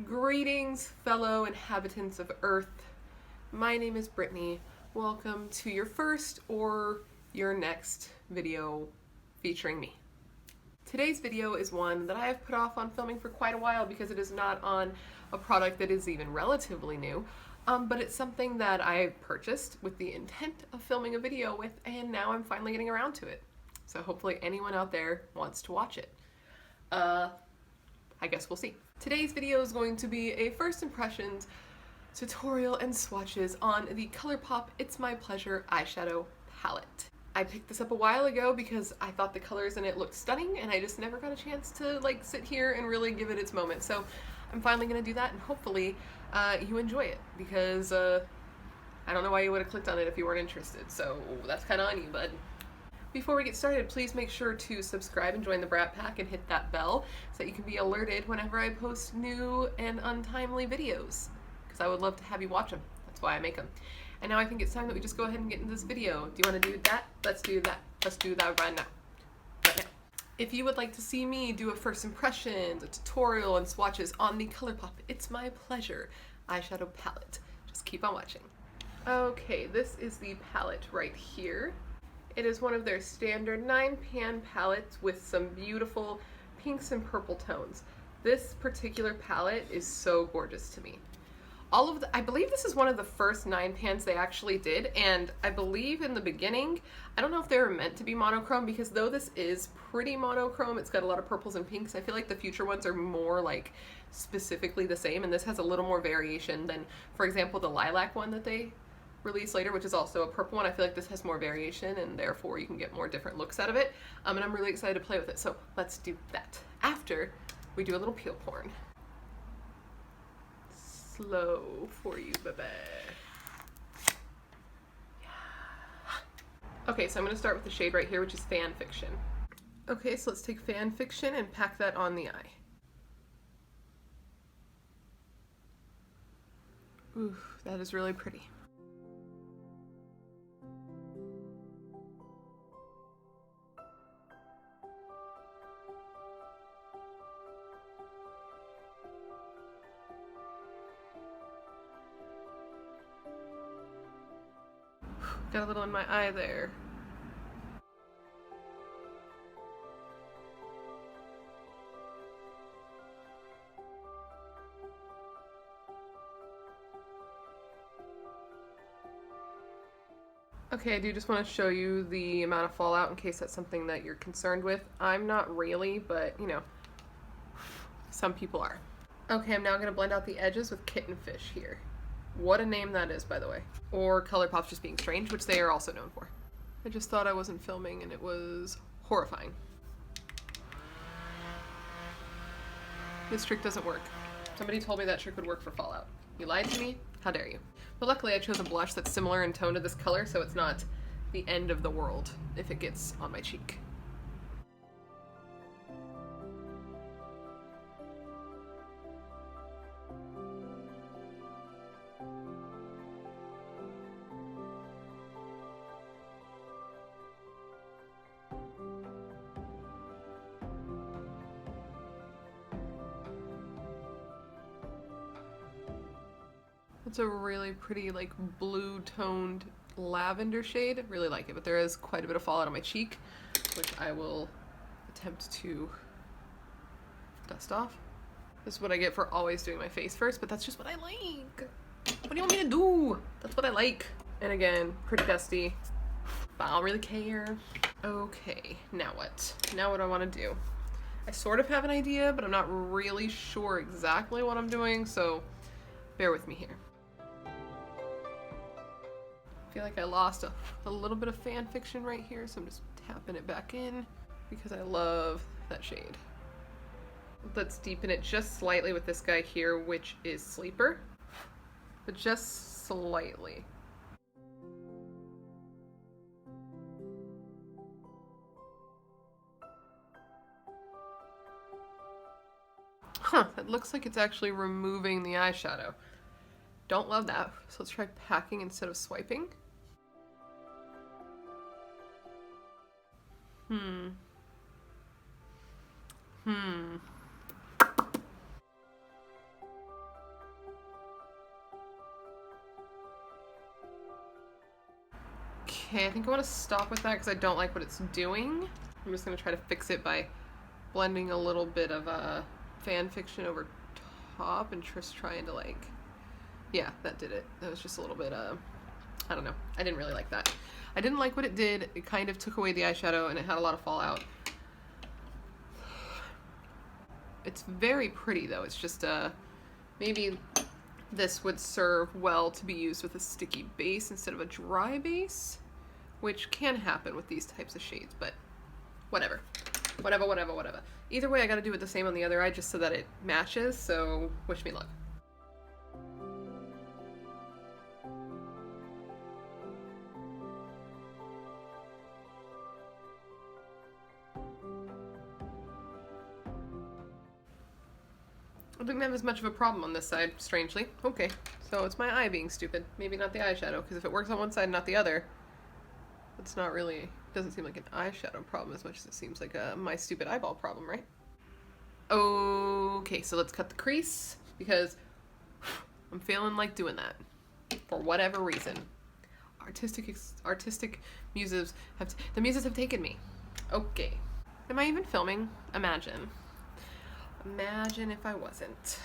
Greetings, fellow inhabitants of Earth. My name is Brittany. Welcome to your first or your next video featuring me. Today's video is one that I have put off on filming for quite a while because it is not on a product that is even relatively new, but it's something that I purchased with the intent of filming a video with, and now I'm finally getting around to it. So hopefully anyone out there wants to watch it. I guess we'll see. Today's video is going to be a first impressions tutorial and swatches on the ColourPop It's My Pleasure eyeshadow palette. I picked this up a while ago because I thought the colors in it looked stunning and I just never got a chance to sit here and really give it its moment. So I'm finally gonna do that, and hopefully you enjoy it, because I don't know why you would have clicked on it if you weren't interested, so that's kind of on you, bud. Before we get started, please make sure to subscribe and join the Brat Pack and hit that bell so that you can be alerted whenever I post new and untimely videos, because I would love to have you watch them. That's why I make them. And now I think it's time that we just go ahead and get into this video. Do you want to do that? Let's do that. Let's do that right now. Right now. If you would like to see me do a first impressions, a tutorial, and swatches on the ColourPop It's My Pleasure eyeshadow palette, just keep on watching. Okay, this is the palette right here. It is one of their standard 9-pan palettes with some beautiful pinks and purple tones. This particular palette is so gorgeous to me. I believe this is one of the first 9 pans they actually did, and I believe in the beginning, I don't know if they were meant to be monochrome, because though this is pretty monochrome, it's got a lot of purples and pinks, I feel like the future ones are more specifically the same, and this has a little more variation than, for example, the lilac one that they release later, which is also a purple one. I feel like this has more variation, and therefore you can get more different looks out of it. And I'm really excited to play with it, so let's do that after we do a little peel porn. Slow for you, baby. Okay, so I'm going to start with the shade right here, which is Fan Fiction. Okay, so let's take Fan Fiction and pack that on the eye. Ooh, that is really pretty. Got a little in my eye there. Okay, I do just want to show you the amount of fallout in case that's something that you're concerned with. I'm not really, but you know, some people are. Okay, I'm now going to blend out the edges with Kitten Fish here. What a name that is, by the way. Or ColourPop's Just Being Strange, which they are also known for. I just thought I wasn't filming and it was horrifying. This trick doesn't work. Somebody told me that trick would work for Fallout. You lied to me? How dare you? But luckily I chose a blush that's similar in tone to this color, so it's not the end of the world if it gets on my cheek. It's a really pretty blue toned lavender shade. I really like it, but there is quite a bit of fallout on my cheek, which I will attempt to dust off. This is what I get for always doing my face first, but that's just what I like. What do you want me to do? That's what I like. And again, pretty dusty, but I don't really care. Okay, now what? Now what do I want to do? I sort of have an idea, but I'm not really sure exactly what I'm doing, so bear with me here. I feel like I lost a little bit of Fan Fiction right here, so I'm just tapping it back in because I love that shade. Let's deepen it just slightly with this guy here, which is Sleeper, but just slightly. Huh, it looks like it's actually removing the eyeshadow. Don't love that, so let's try packing instead of swiping. Okay, I think I want to stop with that because I don't like what it's doing. I'm just going to try to fix it by blending a little bit of fan fiction over top and just trying to like, yeah, that did it. That was just a little bit, I don't know. I didn't really like that. I didn't like what it did. It kind of took away the eyeshadow and it had a lot of fallout. It's very pretty though. It's just, maybe this would serve well to be used with a sticky base instead of a dry base, which can happen with these types of shades, but whatever. Whatever. Either way, I gotta do it the same on the other eye just so that it matches, so wish me luck. I didn't have as much of a problem on this side, strangely. Okay, so it's my eye being stupid. Maybe not the eyeshadow, because if it works on one side and not the other, it's not really, doesn't seem like an eyeshadow problem as much as it seems like my stupid eyeball problem, right? Okay, so let's cut the crease, because I'm feeling like doing that, for whatever reason. Artistic muses the muses have taken me. Okay. Am I even filming? Imagine if I wasn't.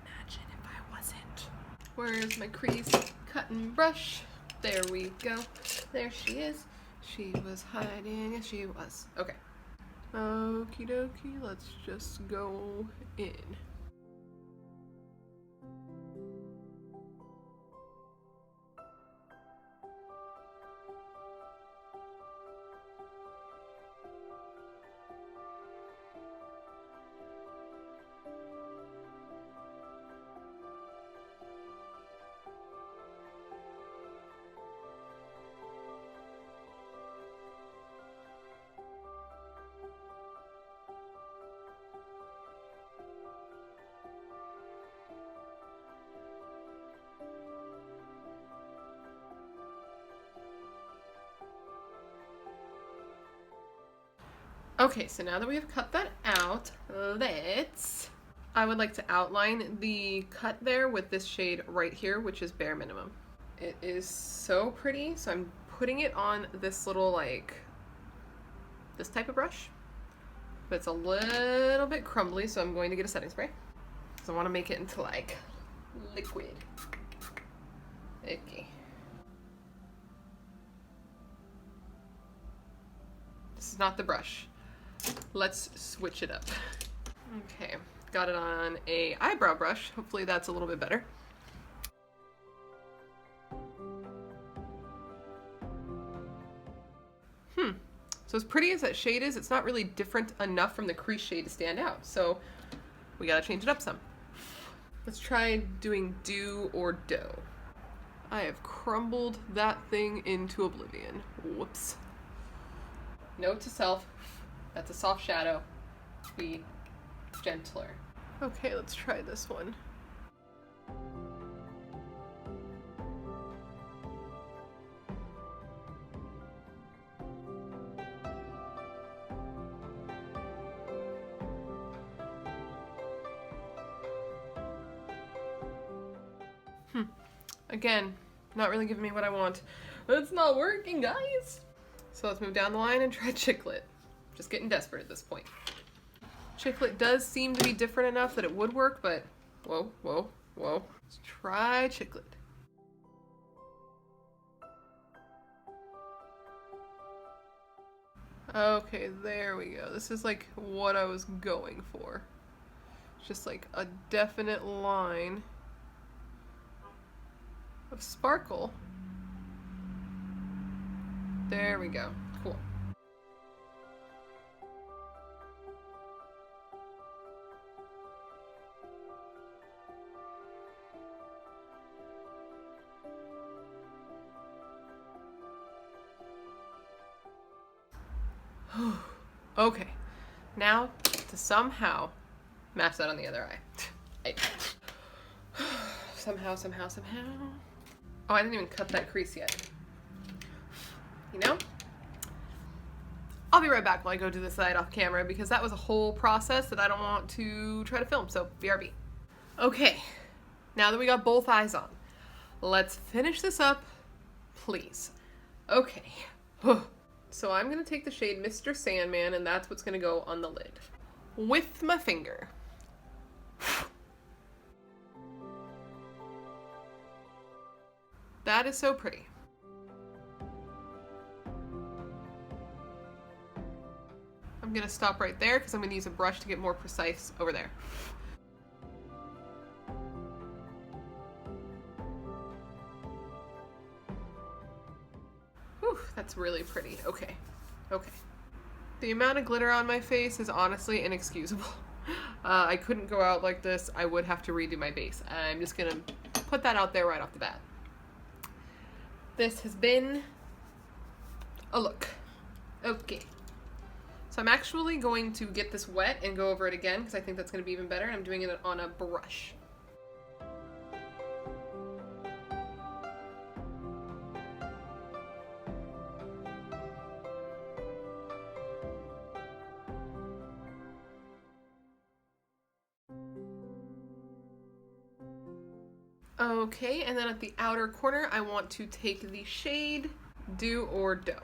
Imagine if I wasn't. Where's my crease cutting brush? There we go. There she is. She was hiding as she was. Okay. Okie dokie, let's just go in. Okay, so now that we have cut that out, I would like to outline the cut there with this shade right here, which is Bare Minimum. It is so pretty, so I'm putting it on this little, like, this type of brush. But it's a little bit crumbly, so I'm going to get a setting spray. So I want to make it into, like, liquid. Okay. This is not the brush. Let's switch it up. Okay, got it on a eyebrow brush. Hopefully that's a little bit better. So as pretty as that shade is, it's not really different enough from the crease shade to stand out. So we gotta change it up some. Let's try doing do or dough. I have crumbled that thing into oblivion. Whoops. Note to self, that's a soft shadow. Be gentler. Okay, let's try this one. Again, not really giving me what I want. It's not working, guys! So let's move down the line and try Chiclet. Just getting desperate at this point. Chiclet does seem to be different enough that it would work, but whoa. Let's try Chiclet. Okay, there we go. This is like what I was going for. It's just like a definite line of sparkle. There we go. Cool. Okay, now to somehow match that on the other eye. Somehow. Oh, I didn't even cut that crease yet. You know? I'll be right back while I go do this side off camera because that was a whole process that I don't want to try to film, so BRB. Okay, now that we got both eyes on, let's finish this up please. Okay. So I'm going to take the shade Mr. Sandman, and that's what's going to go on the lid. With my finger. That is so pretty. I'm going to stop right there because I'm going to use a brush to get more precise over there. Whew, that's really pretty. Okay. Okay. The amount of glitter on my face is honestly inexcusable. I couldn't go out like this. I would have to redo my base. I'm just going to put that out there right off the bat. This has been a look. Okay. So I'm actually going to get this wet and go over it again because I think that's going to be even better. I'm doing it on a brush. Okay, and then at the outer corner, I want to take the shade Do or Dough.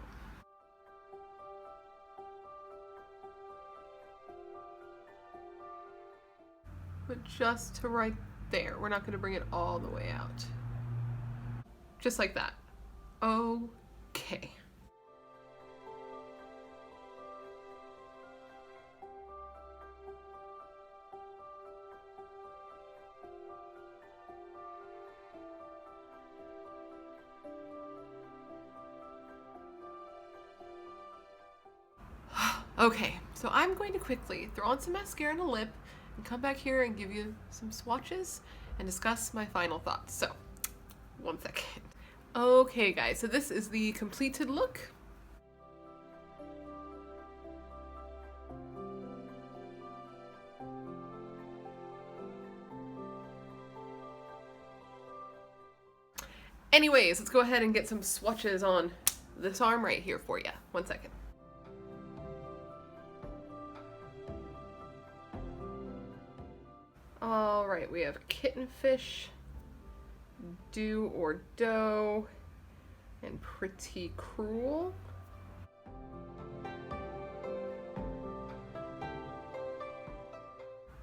But just to right there. We're not going to bring it all the way out. Just like that. Okay. Okay, so I'm going to quickly throw on some mascara and a lip and come back here and give you some swatches and discuss my final thoughts. So, 1 second. Okay guys, so this is the completed look. Anyways, let's go ahead and get some swatches on this arm right here for you. 1 second. All right, we have Kittenfish, Do or Dough, and Pretty Cruel.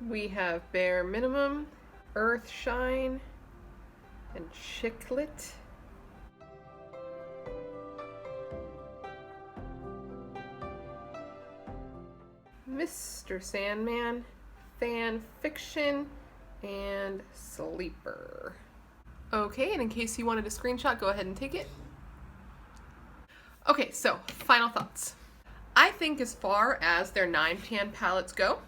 We have Bare Minimum, Earth Shine, and Chiclet. Mr. Sandman, Fan Fiction, and Sleeper. Okay, and in case you wanted a screenshot, go ahead and take it. Okay, so final thoughts. I think as far as their 9pan palettes go,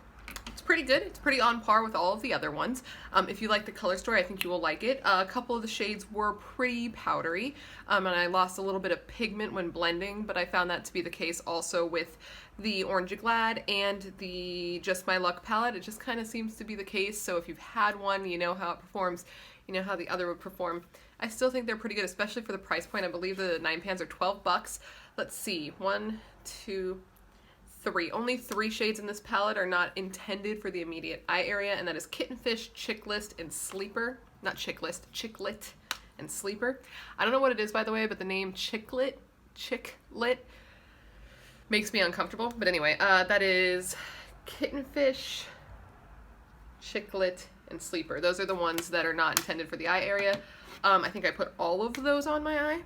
it's pretty good. It's pretty on par with all of the other ones. If you like the color story, I think you will like it. A couple of the shades were pretty powdery, and I lost a little bit of pigment when blending, but I found that to be the case also with the Orange Glad and the Just My Luck palette. It just kind of seems to be the case, so if you've had one, you know how it performs, you know how the other would perform. I still think they're pretty good, especially for the price point. I believe the 9pans are 12 bucks. Let's see, 1, 2, 3. Only 3 shades in this palette are not intended for the immediate eye area, and that is Kittenfish, Chicklist, and Sleeper. Not Chicklist, Chicklet and Sleeper. I don't know what it is, by the way, but the name Chicklet makes me uncomfortable. But anyway, that is Kittenfish, Chicklet, and Sleeper. Those are the ones that are not intended for the eye area. I think I put all of those on my eye.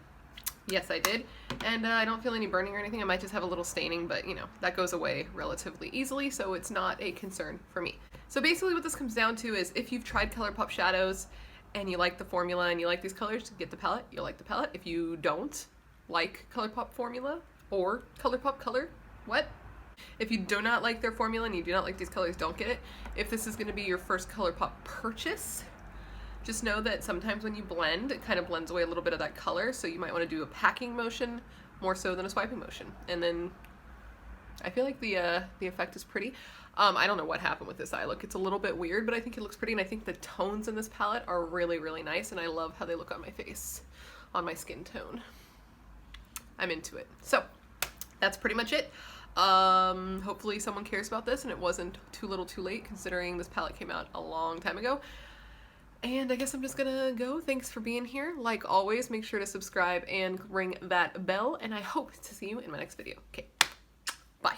Yes, I did. And I don't feel any burning or anything. I might just have a little staining, but you know, that goes away relatively easily, so it's not a concern for me. So basically what this comes down to is if you've tried ColourPop shadows and you like the formula and you like these colors, get the palette, you'll like the palette. If you don't like ColourPop formula or ColourPop color, what? If you do not like their formula and you do not like these colors, don't get it. If this is going to be your first ColourPop purchase, just know that sometimes when you blend, it kind of blends away a little bit of that color, so you might want to do a packing motion more so than a swiping motion. And then I feel like the effect is pretty. I don't know what happened with this eye look. It's a little bit weird, but I think it looks pretty, and I think the tones in this palette are really, really nice, and I love how they look on my face, on my skin tone. I'm into it. So that's pretty much it. Hopefully someone cares about this and it wasn't too little too late, considering this palette came out a long time ago. And I guess I'm just gonna go. Thanks for being here. Like always, make sure to subscribe and ring that bell, and I hope to see you in my next video. Okay, bye.